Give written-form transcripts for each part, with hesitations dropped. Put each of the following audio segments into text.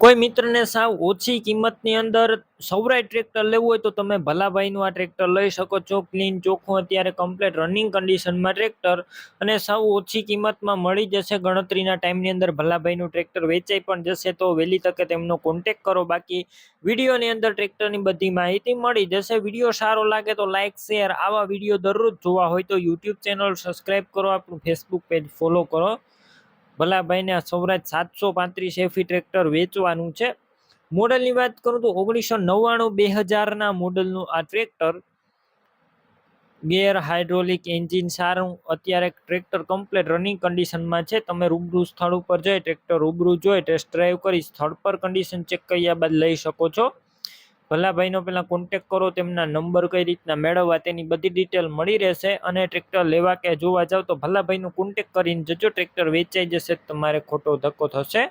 કોઈ મિત્રને સાવ ઓછી કિંમતની અંદર સૌરાય ટ્રેક્ટર લેવું હોય તો તમે ભલાભાઈનું આ ટ્રેક્ટર લઈ શકો છો. ક્લીન ચોખ્ખું અત્યારે કમ્પ્લીટ રનિંગ કન્ડિશનમાં ટ્રેક્ટર અને સાવ ઓછી કિંમતમાં મળી જશે. ગણતરીના ટાઈમની અંદર ભલાભાઈનું ટ્રેક્ટર વેચાઈ પણ જશે, તો વહેલી તકે તેમનો કોન્ટેક કરો. બાકી વિડીયોની અંદર ટ્રેક્ટરની બધી માહિતી મળી જશે. વિડીયો સારો લાગે તો લાઇક શેર, આવા વિડીયો દરરોજ જોવા હોય તો યુટ્યુબ ચેનલ સબસ્ક્રાઈબ કરો, આપણું ફેસબુક પેજ ફોલો કરો. ભલાભાઈને આ સૌરાજ 735 એફી ટ્રેક્ટર વેચવાનું છે. મોડલની વાત કરું તો 1999 2000 મોડલનું આ ટ્રેક્ટર. ગેર હાઇડ્રોલિક એન્જિન સારું, અત્યારે ટ્રેક્ટર કમ્પ્લીટ રનિંગ કન્ડિશનમાં છે. તમે રૂબરૂ સ્થળ ઉપર જઈ ટ્રેક્ટર રૂબરૂ જોઈ ટેસ્ટ ડ્રાઈવ કરી સ્થળ પર કન્ડિશન ચેક કર્યા બાદ લઈ શકો છો. ભલાભાઈનો પહેલા કોન્ટેક કરો, તેમના નંબર કઈ રીતના મેળવવા તેની બધી ડિટેલ મળી રહેશે. અને ટ્રેક્ટર લેવા કે જોવા જાવ તો ભલાભાઈનો કોન્ટેક કરીને જજો. ટ્રેક્ટર વેચાઈ જશે તમારે ખોટો ધક્કો થશે.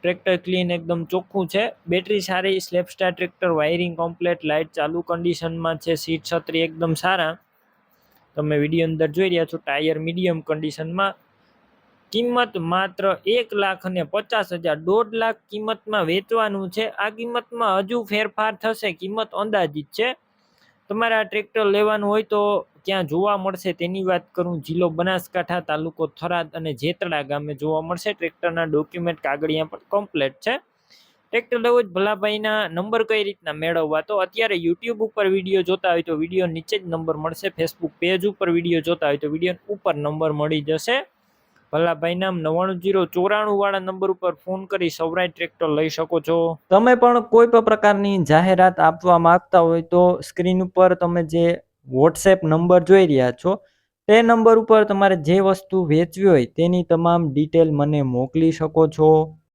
ટ્રેક્ટર ક્લીન એકદમ ચોખ્ખું છે, બેટરી સારી, સ્લેપસ્ટાર ટ્રેક્ટર, વાયરિંગ કમ્પ્લીટ, લાઇટ ચાલુ કન્ડિશનમાં છે, સીટ છત્રી એકદમ સારા તમે વિડીયો અંદર જોઈ રહ્યા છો. ટાયર મીડિયમ કન્ડિશનમાં. કિંમત માત્ર 1,50,000, 1.5 લાખ કિંમતમાં વેચવાનું છે. આ કિંમતમાં હજુ ફેરફાર થશે, કિંમત અંદાજિત છે. તમારે આ ટ્રેક્ટર લેવાનું હોય તો ક્યાં જોવા મળશે તેની વાત કરું. જિલ્લો બનાસકાંઠા, તાલુકો થરાદ અને જેતડા ગામે જોવા મળશે. ટ્રેક્ટરના ડોક્યુમેન્ટ કાગળિયા પણ કમ્પ્લીટ છે. ટ્રેક્ટર લેવું જ ભલાભાઈના નંબર કઈ રીતના મેળવવા, તો અત્યારે યુટ્યુબ ઉપર વિડીયો જોતા હોય તો વિડીયો નીચે જ નંબર મળશે. ફેસબુક પેજ ઉપર વિડીયો જોતા હોય તો વિડીયો ઉપર નંબર મળી જશે. ભલાભાઈના 990494 વાળા નંબર ઉપર ફોન કરી સૌરાય ટ્રેક્ટર લઈ શકો છો. તમે પણ કોઈ પણ પ્રકારની જાહેરાત આપવા માંગતા હોય તો સ્ક્રીન ઉપર તમે જે વોટ્સએપ નંબર જોઈ રહ્યા છો તે નંબર ઉપર તમારે જે વસ્તુ વેચવી હોય તેની તમામ ડિટેલ મને મોકલી શકો છો.